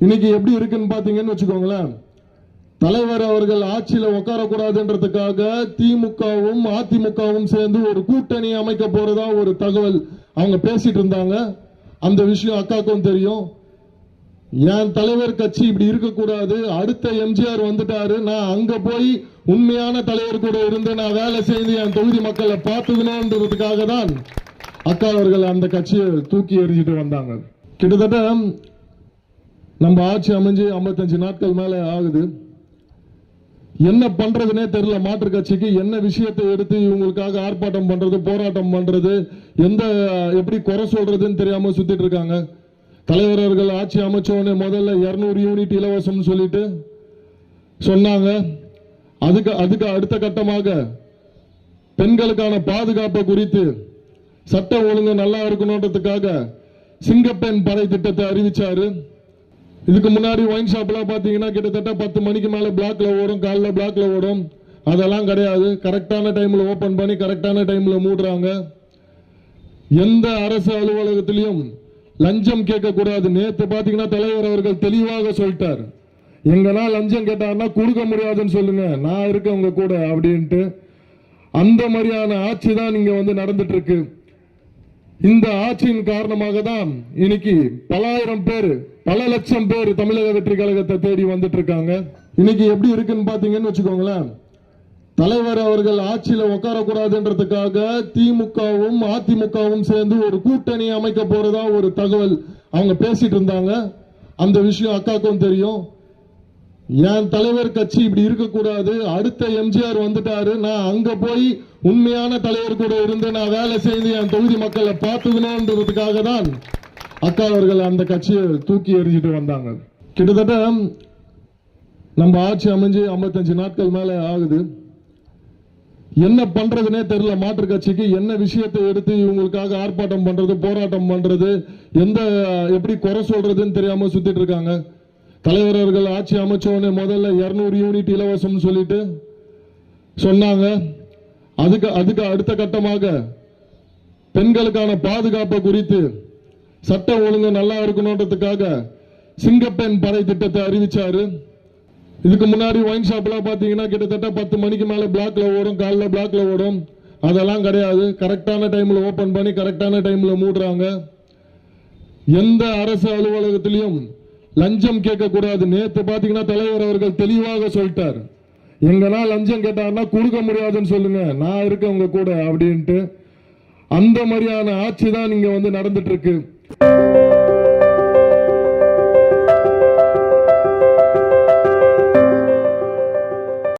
இன்னைக்கு எப்படி இருக்குன்னு பாத்தீங்கன்னு வச்சுக்கோங்களேன். தலைவர் அவர்கள் ஆட்சியில உட்காரக்கூடாதுன்றதுக்காக திமுகவும் அதிமுகவும் சேர்ந்து ஒரு கூட்டணி அமைக்க போறதா ஒரு தகவல் அவங்க பேசிட்டு இருந்தாங்க. அந்த விஷயம் அக்காக்கும் தெரியும். என் தலைவர் கட்சி இப்படி இருக்கக்கூடாது, அடுத்த எம்ஜிஆர் வந்துட்டாரு, நான் அங்க போய் உண்மையான தலைவர் கூட இருந்து நான் வேலை செய்து என் தொகுதி மக்களை பார்த்துக்கணும்ன்றதுக்காக தான் அக்கா அவர்கள் அந்த கட்சியை தூக்கி எறிஞ்சிட்டு வந்தாங்க. கிட்டத்தட்ட நம்ம ஆட்சி அமைஞ்சு 55 நாட்கள் மேல ஆகுது. என்ன பண்றதுனே தெரியல. மாற்று கட்சிக்கு என்ன விஷயத்தை எடுத்து இவங்களுக்காக ஆர்ப்பாட்டம் பண்றது, போராட்டம் பண்றது, எப்படி குறை சொல்றதுன்னு தெரியாம சுத்திட்டு இருக்காங்க. தலைவர் அவர்கள் ஆட்சி அமைச்சோடனே முதல்ல 200 யூனிட் இலவசம் சொல்லிட்டு சொன்னாங்க. அதுக்கு அடுத்த கட்டமாக பெண்களுக்கான பாதுகாப்பு குறித்து சட்டம் ஒழுங்கு நல்லா இருக்கணும்ன்றதுக்காக சிங்கப்பெண் படை திட்டத்தை அறிவிச்சாரு. இதுக்கு முன்னாடி ஒயின் ஷாப்லாம் பாத்தீங்கன்னா கிட்டத்தட்ட 10 மணிக்கு மேல பிளாக்ல ஓடும், காலைல பிளாக்ல ஓடும். அதெல்லாம் கிடையாது. கரெக்டான டைம்ல ஓபன் பண்ணி கரெக்டான டைம்ல மூடுறாங்க. எந்த அரசு அலுவலகத்திலையும் லஞ்சம் கேட்க கூடாது. நேற்று பாத்தீங்கன்னா தலைவர் அவர்கள் தெளிவாக சொல்லிட்டார். எங்கன்னா லஞ்சம் கேட்டாருன்னா கொடுக்க முடியாதுன்னு சொல்லுங்க, நான் இருக்கேன் உங்க கூட அப்படின்ட்டு. அந்த மாதிரியான ஆட்சி தான் இங்க நடந்துட்டு இருக்கு. இந்த ஆட்சியின் காரணமாக தான் இன்னைக்கு பல ஆயிரம் பேர், பல லட்சம் பேர் தமிழக வெற்றி கழகத்தை தேடி வந்துட்டு இருக்காங்க. இன்னைக்கு எப்படி இருக்குன்னு பாத்தீங்கன்னு வச்சுக்கோங்களேன். தலைவர் அவர்கள் ஆட்சியில உட்காரக்கூடாதுன்றதுக்காக திமுகவும் அதிமுகவும் சேர்ந்து ஒரு கூட்டணி அமைக்க போறதா ஒரு தகவல் அவங்க பேசிட்டு இருந்தாங்க. அந்த விஷயம் அக்காக்கும் தெரியும். என் தலைவர் கட்சி இப்படி இருக்கக்கூடாது, அடுத்த எம்ஜிஆர் வந்துட்டாரு, நான் அங்க போய் உண்மையான தலைவர் கூட இருந்து நான் வேலை செய்து என் தொகுதி மக்களை பார்த்துக்கணும்ன்றதுக்காக தான் அக்கா அவர்கள் அந்த கட்சியை தூக்கி எறிஞ்சிட்டு வந்தாங்க. கிட்டத்தட்ட நம்ம ஆட்சி அமைஞ்சு 55 நாட்கள் மேல ஆகுது. என்ன பண்றதுனே தெரியல. மாற்று கட்சிக்கு என்ன விஷயத்தை எடுத்து இவங்களுக்காக ஆர்ப்பாட்டம் பண்றது, போராட்டம் பண்றது, எப்படி குறை சொல்றதுன்னு தெரியாம சுத்திட்டு இருக்காங்க. தலைவர் அவர்கள் ஆட்சி அமைச்சோடனே முதல்ல 200 யூனிட் இலவசம் சொல்லிட்டு சொன்னாங்க. அதுக்கு அடுத்த கட்டமாக பெண்களுக்கான பாதுகாப்பு குறித்து சட்டம் ஒழுங்கு நல்லா இருக்கணும்ன்றதுக்காக சிங்கப்பெண் படை திட்டத்தை அறிவிச்சாரு. இதுக்கு முன்னாடி ஒயின் ஷாப்லாம் பாத்தீங்கன்னா கிட்டத்தட்ட 10 மணிக்கு மேல பிளாக்ல ஓடும், காலைல பிளாக்ல ஓடும். அதெல்லாம் கிடையாது. கரெக்டான டைம்ல ஓபன் பண்ணி கரெக்டான டைம்ல மூடுறாங்க. எந்த அரசு அலுவலகத்திலையும் லஞ்சம் கேட்க கூடாது. நேற்று பாத்தீங்கன்னா தலைவர் அவர்கள் தெளிவாக சொல்லிட்டார். எங்கன்னா லஞ்சம் கேட்டாருன்னா கொடுக்க முடியாதுன்னு சொல்லுங்க, நான் இருக்கேன் உங்க கூட அப்படின்ட்டு. அந்த மாதிரியான ஆட்சி தான் இங்க நடந்துட்டு இருக்கு.